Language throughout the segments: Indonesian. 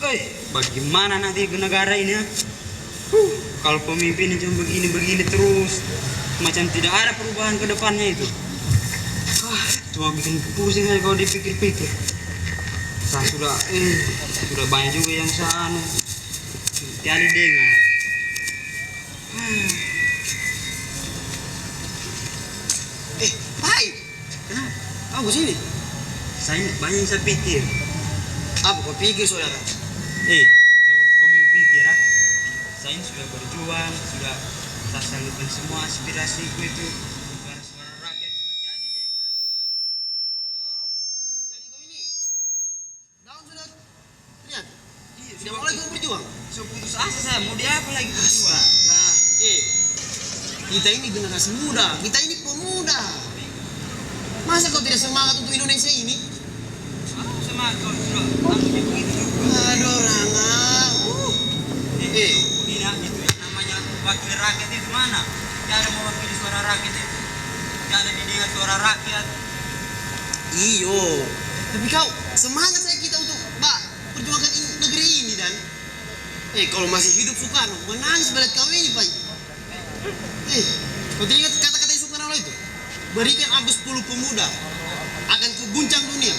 Woi, bagaimana nanti negara ini ya? Kalau pemimpin cuma begini-begini terus, macam tidak ada perubahan ke depannya itu. Cuma bikin pusing aja kalau dipikir-pikir. Saya sudah banyak juga yang saya tiada dengar. Hai, Kenapa? kamu sini? Saya banyak yang saya pikir. Apa kau pikir saudara? Coba kau pikir ah. Saya sudah berjuang, sudah saya salurkan semua aspirasiku itu. Suara-suara rakyat cuma tiada dengar. Jadi kau ini, daun sudah lihat? Iya, Sudah mulai kau berjuang? sudah putus asa saya, mau dia apa lagi berjuang? Nah, kita ini generasi muda, kita ini pemuda. Masa kau tidak semangat untuk Indonesia ini? Sama kau sudah tampilnya begitu juga. Aduh, Ranga. Begini itu yang namanya wakil rakyat itu mana? Tidak ada mewakili suara rakyat itu. Tidak ada didengar suara rakyat. Iyo, tapi kau semangat saya kita untuk perjuangkan negeri ini dan kalau masih hidup Soekarno menangis melihat kau ini Pak. Kau tidak ingat kata-kata Soekarno itu? Berikan aku 10 pemuda akan ku guncang dunia.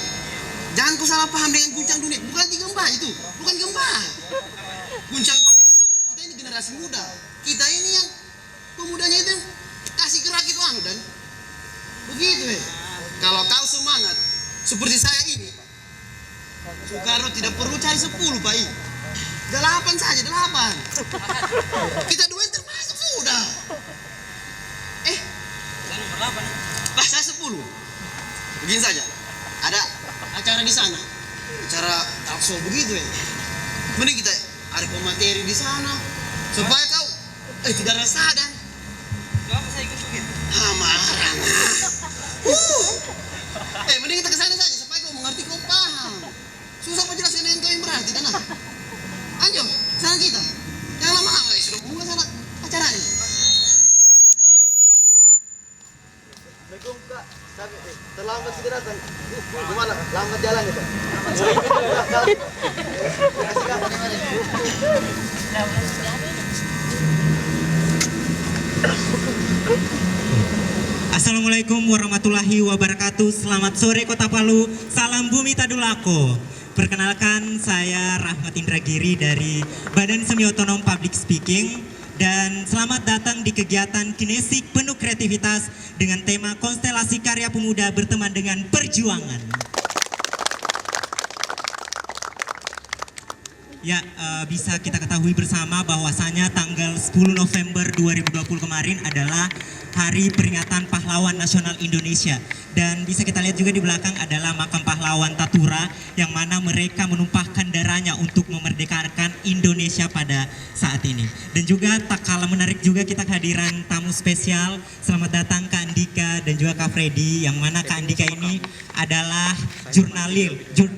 Jangan kau salah paham dengan guncang dunia, bukan di gempa itu, bukan gempa. Guncang dunia itu kita ini generasi muda, kita ini yang pemudanya itu kasih gerak itu dan begitu Kalau kau semangat seperti saya ini, Soekarno tidak perlu cari 10 Pak. 8 saja, 8. Kita dua yang termasuk sudah. Saya nomor 8. Saya 10. Begini saja, ada acara di sana, acara talkshow begitu Mending kita ada pemateri di sana supaya kau tidak resah dan Coba saya ikut begitu. marah. Mending kita ke sana saja supaya kau mengerti, kau paham. Susah penjelasan yang kau yang berarti dan Anjo, sana kita. Jangan lama-lama, sudah buka sana acaranya. Assalamualaikum Kak, terlambat sudah datang. Gimana? Lambat jalan ya Kak? Assalamualaikum warahmatullahi wabarakatuh. Selamat sore Kota Palu. Salam Bumi Tadulako. Perkenalkan, saya Rahmat Indragiri dari Badan Semi Otonom Public Speaking. Dan selamat datang di kegiatan kinesik penuh kreativitas dengan tema konstelasi karya pemuda berteman dengan perjuangan. Ya, bisa kita ketahui bersama bahwasanya tanggal 10 November 2020 kemarin adalah Hari Peringatan Pahlawan Nasional Indonesia. Dan bisa kita lihat juga di belakang adalah makam pahlawan Tatura yang mana mereka menumpahkan darahnya untuk memerdekakan Indonesia pada saat ini. Dan juga tak kalah menarik juga kita kehadiran tamu spesial. Selamat datang Kak Andika dan juga Kak Freddy, yang mana Kak Andika ini adalah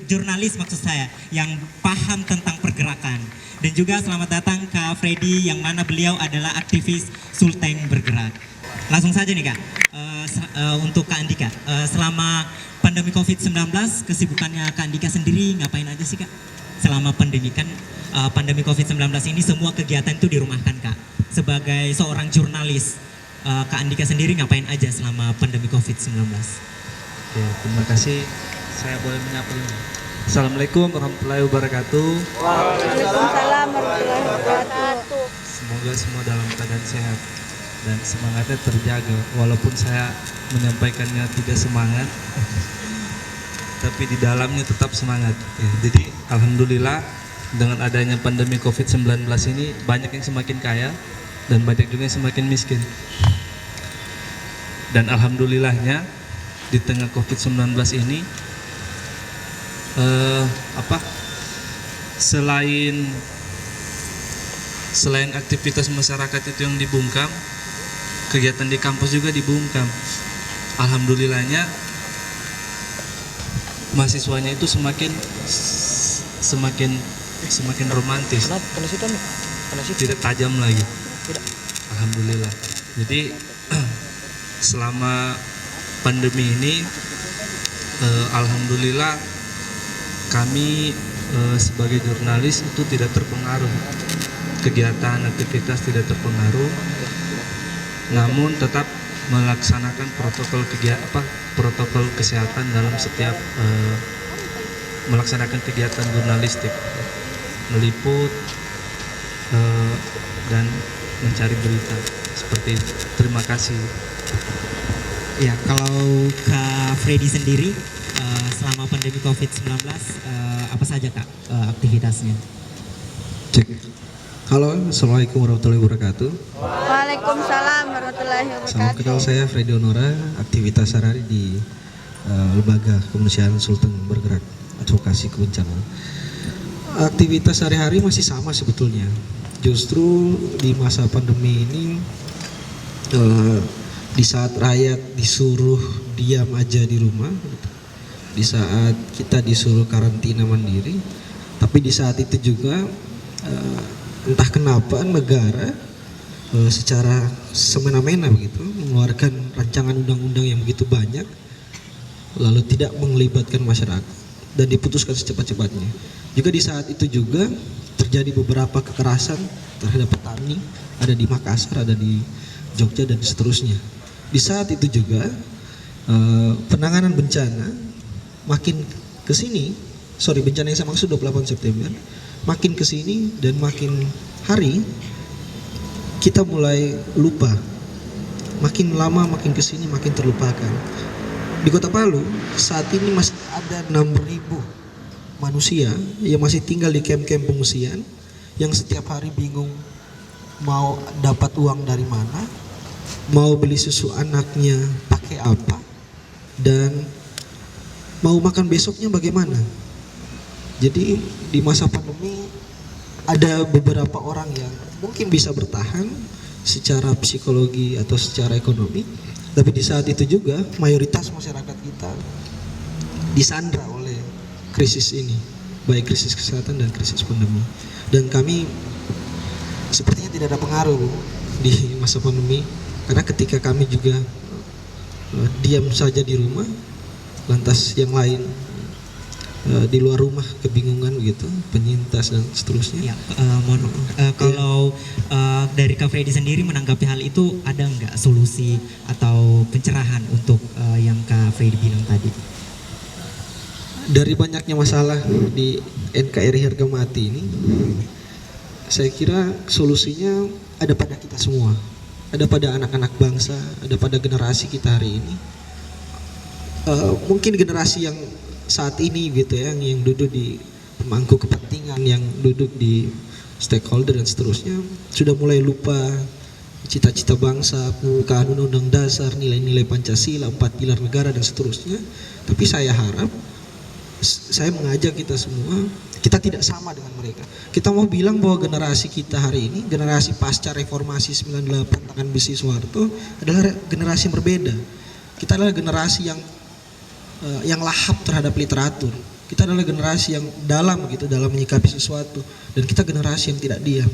jurnalis maksud saya, yang paham tentang pergerakan. Dan juga selamat datang Kak Freddy, yang mana beliau adalah aktivis Sulteng Bergerak. Langsung saja nih Kak, untuk Kak Andika, selama pandemi COVID-19 kesibukannya Kak Andika sendiri ngapain aja sih Kak? Selama pandemi COVID-19 ini semua kegiatan itu dirumahkan Kak. Sebagai seorang jurnalis, Kak Andika sendiri ngapain aja selama pandemi COVID-19? Oke, terima kasih. Saya boleh menyapa dulu. Assalamualaikum warahmatullahi wabarakatuh. Waalaikumsalam warahmatullahi wabarakatuh. Semoga semua dalam keadaan sehat dan semangatnya terjaga. Walaupun saya menyampaikannya tidak semangat, tapi di dalamnya tetap semangat. Ya, jadi alhamdulillah dengan adanya pandemi COVID-19 ini banyak yang semakin kaya dan banyak juga yang semakin miskin. Dan alhamdulillahnya di tengah COVID-19 ini selain aktivitas masyarakat itu yang dibungkam, kegiatan di kampus juga dibungkam. Alhamdulillahnya mahasiswanya itu semakin romantis, tidak tajam lagi. Alhamdulillah. Jadi selama pandemi ini alhamdulillah kami sebagai jurnalis itu tidak terpengaruh, kegiatan aktivitas tidak terpengaruh, namun tetap melaksanakan protokol kesehatan dalam setiap melaksanakan kegiatan jurnalistik, meliput dan mencari berita seperti itu. Terima kasih. Ya, kalau Kak Freddy sendiri selama pandemi COVID-19 apa saja Kak aktivitasnya? Cek. Halo, assalamualaikum warahmatullahi wabarakatuh. Waalaikumsalam warahmatullahi Salam kenal, wabarakatuh. saya Freddy Onora, aktivitas sehari-hari di Lembaga Kemanusiaan Sultan Bergerak Advokasi Kebencanaan. Aktivitas sehari-hari masih sama sebetulnya. Justru di masa pandemi ini, di saat rakyat disuruh diam aja di rumah, di saat kita disuruh karantina mandiri, tapi di saat itu juga entah kenapa negara secara semena-mena begitu mengeluarkan rancangan undang-undang yang begitu banyak, lalu tidak melibatkan masyarakat dan diputuskan secepat-cepatnya. Juga di saat itu juga terjadi beberapa kekerasan terhadap petani, ada di Makassar, ada di Jogja dan seterusnya. Di saat itu juga penanganan bencana makin kesini, bencana yang saya maksud 28 September, makin kesini dan makin hari kita mulai lupa, makin lama makin kesini makin terlupakan. Di Kota Palu saat ini masih ada 6.000 manusia yang masih tinggal di kamp-kamp pengungsian, yang setiap hari bingung mau dapat uang dari mana, mau beli susu anaknya pakai apa, dan mau makan besoknya bagaimana. Jadi di masa pandemi ada beberapa orang yang mungkin bisa bertahan secara psikologi atau secara ekonomi, tapi di saat itu juga mayoritas masyarakat kita disandra oleh krisis ini, baik krisis kesehatan dan krisis pandemi. Dan kami sepertinya tidak ada pengaruh di masa pandemi, karena ketika kami juga diam saja di rumah, lantas yang lain di luar rumah kebingungan begitu, penyintas dan seterusnya. Ya, kalau dari Kak Freddy sendiri menanggapi hal itu, ada nggak solusi atau pencerahan untuk yang Kak Freddy bilang tadi? Dari banyaknya masalah di NKRI harga mati ini, saya kira solusinya ada pada kita semua, ada pada anak-anak bangsa, ada pada generasi kita hari ini. Mungkin generasi yang saat ini gitu ya, yang duduk di pemangku kepentingan, yang duduk di stakeholder dan seterusnya, sudah mulai lupa cita-cita bangsa, pembukaan undang-undang dasar, nilai-nilai Pancasila, 4 pilar negara dan seterusnya. Tapi saya harap, saya mengajak kita semua, kita tidak sama dengan mereka. Kita mau bilang bahwa generasi kita hari ini, generasi pasca reformasi 98 tangan besi Soeharto, adalah generasi yang berbeda. Kita adalah generasi yang lahap terhadap literatur. Kita adalah generasi yang dalam gitu, dalam menyikapi sesuatu, dan kita generasi yang tidak diam.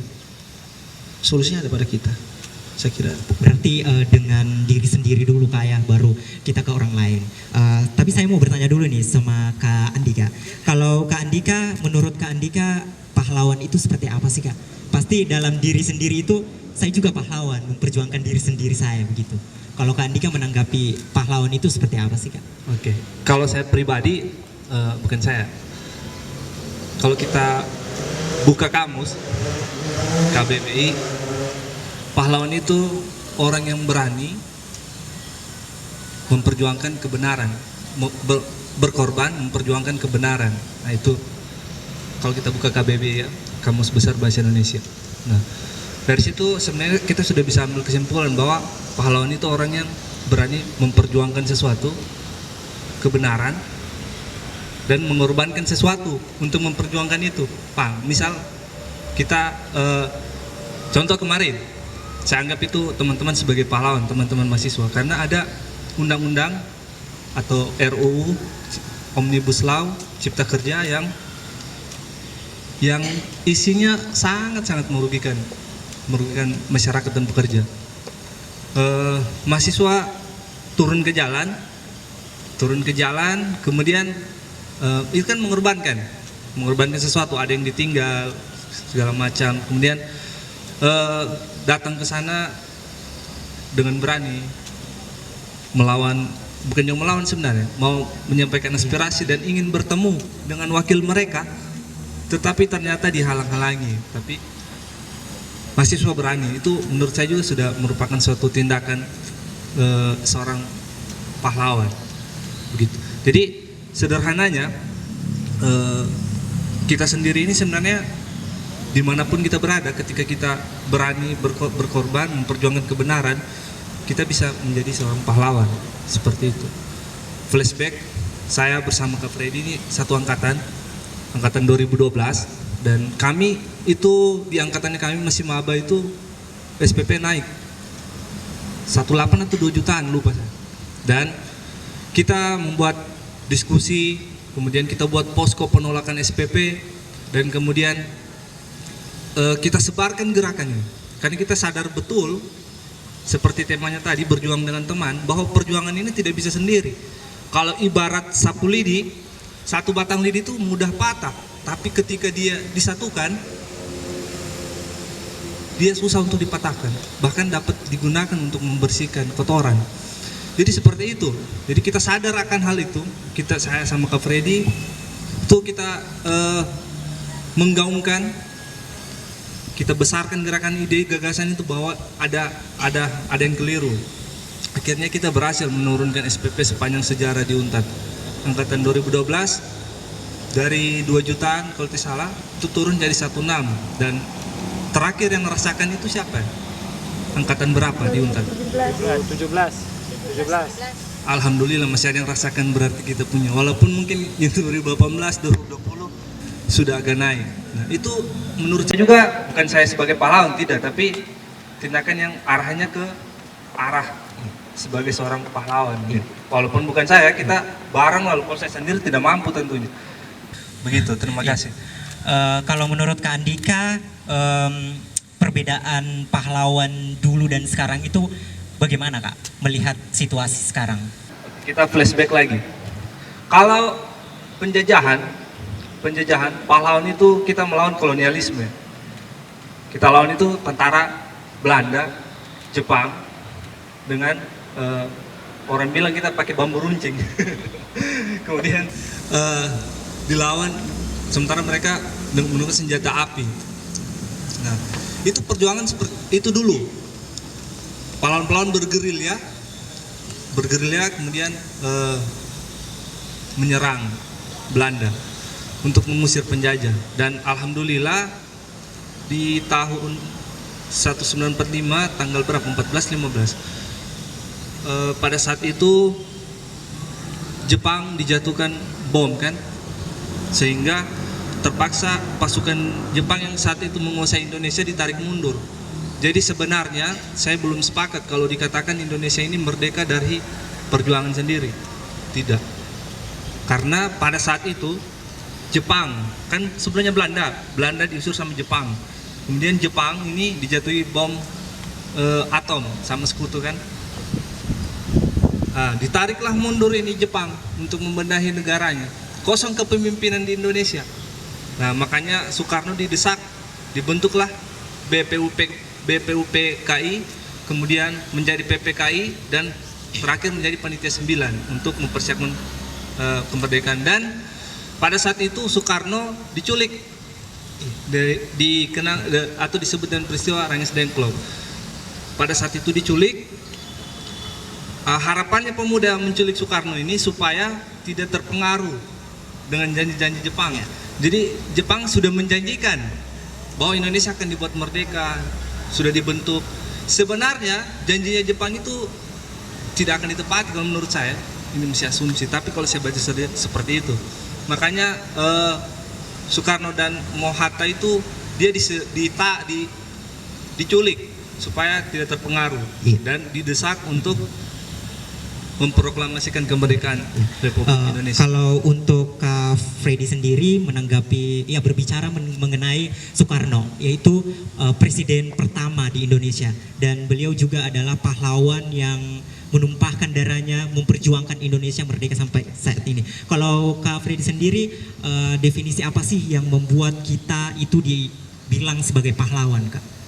Solusinya ada pada kita, saya kira. Berarti dengan diri sendiri dulu Kak ya, baru kita ke orang lain. Tapi saya mau bertanya dulu nih sama Kak Andika. Kalau Kak Andika, menurut Kak Andika, pahlawan itu seperti apa sih Kak? Pasti dalam diri sendiri itu, saya juga pahlawan, memperjuangkan diri sendiri saya begitu. Kalau Kak Andika menanggapi pahlawan itu seperti apa sih Kak? Oke, kalau saya pribadi, bukan saya. Kalau kita buka kamus KBBI, pahlawan itu orang yang berani memperjuangkan kebenaran, berkorban memperjuangkan kebenaran. Nah itu kalau kita buka KBBI ya, Kamus Besar Bahasa Indonesia. Nah dari situ sebenarnya kita sudah bisa ambil kesimpulan bahwa pahlawan itu orang yang berani memperjuangkan sesuatu, kebenaran, dan mengorbankan sesuatu untuk memperjuangkan itu. Pak, misal kita contoh kemarin, saya anggap itu teman-teman sebagai pahlawan, teman-teman mahasiswa, karena ada undang-undang atau RUU Omnibus Law Cipta Kerja yang isinya sangat-sangat merugikan masyarakat dan pekerja. Mahasiswa turun ke jalan, kemudian itu kan mengorbankan mengorbankan sesuatu, ada yang ditinggal segala macam, kemudian datang ke sana dengan berani melawan, bukan yang melawan sebenarnya, mau menyampaikan aspirasi dan ingin bertemu dengan wakil mereka, tetapi ternyata dihalang-halangi. Tapi mahasiswa berani, itu menurut saya juga sudah merupakan suatu tindakan seorang pahlawan begitu. Jadi sederhananya kita sendiri ini sebenarnya dimanapun kita berada, ketika kita berani berkorban memperjuangkan kebenaran, kita bisa menjadi seorang pahlawan seperti itu. Flashback, saya bersama Kak Freddy ini satu angkatan 2012, dan kami itu di angkatannya kami masih maba itu SPP naik 18 atau 2 jutaan lupa saya. Dan kita membuat diskusi, kemudian kita buat posko penolakan SPP, dan kemudian kita sebarkan gerakannya, karena kita sadar betul seperti temanya tadi, berjuang dengan teman, bahwa perjuangan ini tidak bisa sendiri. Kalau ibarat sapu lidi, satu batang lidi itu mudah patah, tapi ketika dia disatukan, dia susah untuk dipatahkan, bahkan dapat digunakan untuk membersihkan kotoran. Jadi seperti itu. Jadi kita sadar akan hal itu. Saya sama Kak Freddy itu kita menggaungkan, kita besarkan gerakan ide gagasan itu bahwa ada yang keliru. Akhirnya kita berhasil menurunkan SPP sepanjang sejarah di Untat. Angkatan 2012 dari 2 jutaan kalau tidak salah itu turun jadi 16, dan terakhir yang merasakan itu siapa? Angkatan berapa di Untat? 17. Alhamdulillah masih ada yang rasakan, berarti kita punya. Walaupun mungkin yang 2018, 2020 sudah agak naik. Nah, itu menurut saya juga bukan saya sebagai pahlawan, tidak, tapi tindakan yang arahnya ke arah sebagai seorang pahlawan. Walaupun bukan saya, kita bareng, walaupun saya sendiri tidak mampu tentunya. Begitu, terima kasih. Kalau menurut Kak Andika, perbedaan pahlawan dulu dan sekarang itu bagaimana Kak melihat situasi sekarang? Kita flashback lagi. Kalau penjajahan pahlawan itu kita melawan kolonialisme. Kita lawan itu tentara Belanda, Jepang, dengan orang bilang kita pakai bambu runcing. Kemudian dilawan, sementara mereka menggunakan senjata api. Nah, itu perjuangan seperti itu dulu. Pahlawan-pahlawan bergerilya kemudian menyerang Belanda untuk mengusir penjajah. Dan alhamdulillah di tahun 1945 tanggal berapa? 14-15 pada saat itu Jepang dijatuhkan bom kan, sehingga terpaksa pasukan Jepang yang saat itu menguasai Indonesia ditarik mundur. Jadi sebenarnya saya belum sepakat kalau dikatakan Indonesia ini merdeka dari perjuangan sendiri. Tidak. Karena pada saat itu Jepang, kan sebelumnya Belanda diusir sama Jepang. Kemudian Jepang ini dijatuhi bom atom sama sekutu kan. Nah, ditariklah mundur ini Jepang untuk membenahi negaranya. Kosong kepemimpinan di Indonesia. Nah, makanya Soekarno didesak, dibentuklah BPUPKI, kemudian menjadi PPKI, dan terakhir menjadi Panitia 9 untuk mempersiapkan kemerdekaan. Dan pada saat itu Soekarno diculik, dikenal atau disebut dengan peristiwa Rengas Dengklok. Pada saat itu diculik, harapannya pemuda menculik Soekarno ini supaya tidak terpengaruh dengan janji-janji Jepang. Jadi Jepang sudah menjanjikan bahwa Indonesia akan dibuat merdeka, sudah dibentuk. Sebenarnya janjinya Jepang itu tidak akan ditepati kalau menurut saya. Ini masih asumsi, tapi kalau saya baca seperti itu. Makanya Soekarno dan Mohatta itu dia diculik supaya tidak terpengaruh dan didesak untuk memproklamasikan kemerdekaan Republik Indonesia. Kalau untuk Kak Freddy sendiri menanggapi, ya berbicara mengenai Soekarno, yaitu presiden pertama di Indonesia, dan beliau juga adalah pahlawan yang menumpahkan darahnya memperjuangkan Indonesia merdeka sampai saat ini. Kalau Kak Freddy sendiri, definisi apa sih yang membuat kita itu dibilang sebagai pahlawan, Kak?